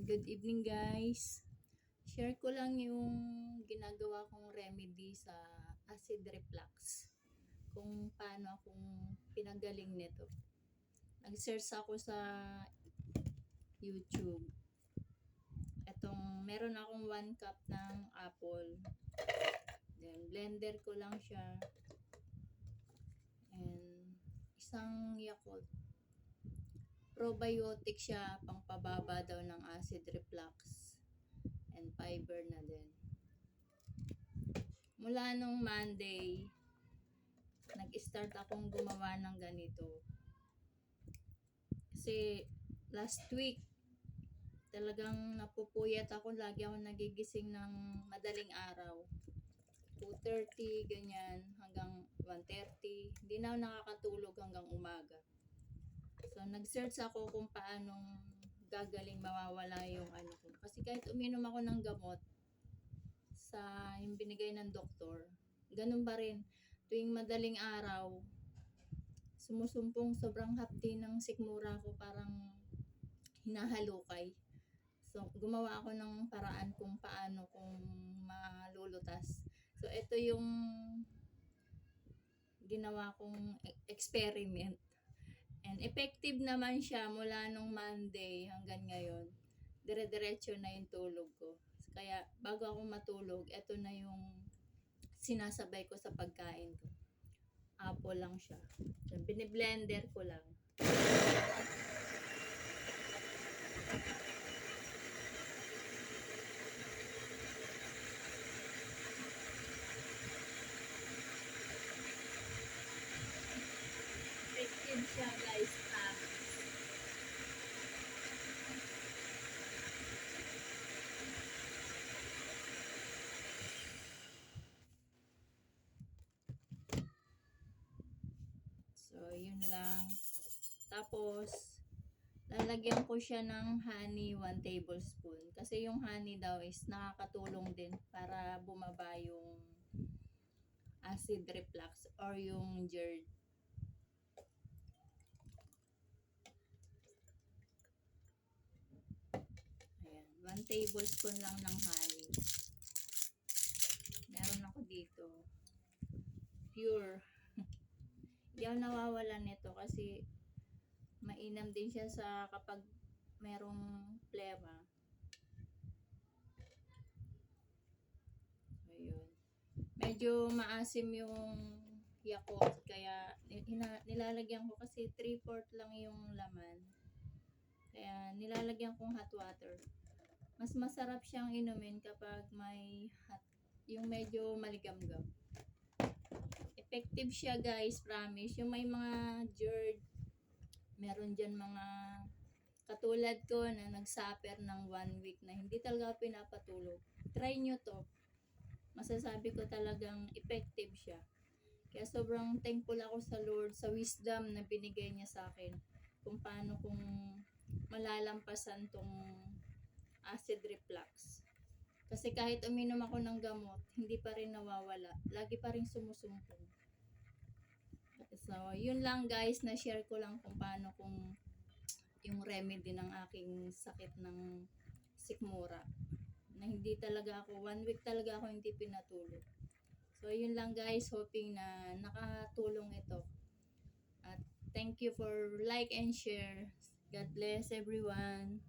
Good evening guys. Share ko lang yung ginagawa kong remedy sa acid reflux. Kung paano akong pinagaling nito. Nag-search ako sa YouTube. Meron akong 1 cup ng apple. Then blender ko lang siya. And isang Yakult. Probiotic siya, pangpababa daw ng acid reflux. And fiber na din. Mula nung Monday, nag-start akong gumawa ng ganito. Kasi last week, talagang napupuyat ako. Lagi ako nagigising ng madaling araw. 2:30, ganyan, hanggang 1:30. Hindi na ako nakakatulog hanggang umaga. So, nag-search ako kung paanong gagaling mawawala yung ano ko. Kasi kahit uminom ako ng gamot sa yung binigay ng doktor, ganun pa rin. Tuwing madaling araw, sumusumpong sobrang hapdi ng sikmura ko, parang hinahalukay. So, gumawa ako ng paraan kung paano kung malulutas. So, ito yung ginawa kong experiment. And effective naman siya mula nung Monday hanggang ngayon. Dire-diretso na yung tulog ko. Kaya bago ako matulog, ito na yung sinasabay ko sa pagkain ko. Apple lang siya. So, biniblender ko lang. Effective siya guys. So, yun lang. Tapos, lalagyan ko siya ng honey 1 tablespoon. Kasi yung honey daw is nakakatulong din para bumaba yung acid reflux or yung GERD. Ayan, 1 tablespoon lang ng honey. Meron ako dito. Pure. Hindi ako nawawalan nito kasi mainam din siya sa kapag merong plema. Ayun. Medyo maasim yung Yakult, kaya nilalagyan ko kasi 3/4 lang yung laman. Kaya nilalagyan kong hot water. Mas masarap siyang inumin kapag may hot, yung medyo maligamgam. Effective siya guys, promise. Yung may mga GERD, meron dyan mga katulad ko na nagsuffer ng 1 week na hindi talaga pinapatulog. Try nyo to. Masasabi ko talagang effective siya. Kaya sobrang thankful ako sa Lord sa wisdom na binigay niya sa akin kung paano kung malalampasan tong acid reflux. Kasi kahit uminom ako ng gamot, hindi pa rin nawawala. Lagi pa rin sumusumpong. So, yun lang guys, na-share ko lang kung paano kung yung remedy ng aking sakit ng sikmura. Na hindi talaga ako, 1 week talaga ako hindi pinatulog. So, yun lang guys, hoping na nakatulong ito. At thank you for like and share. God bless everyone.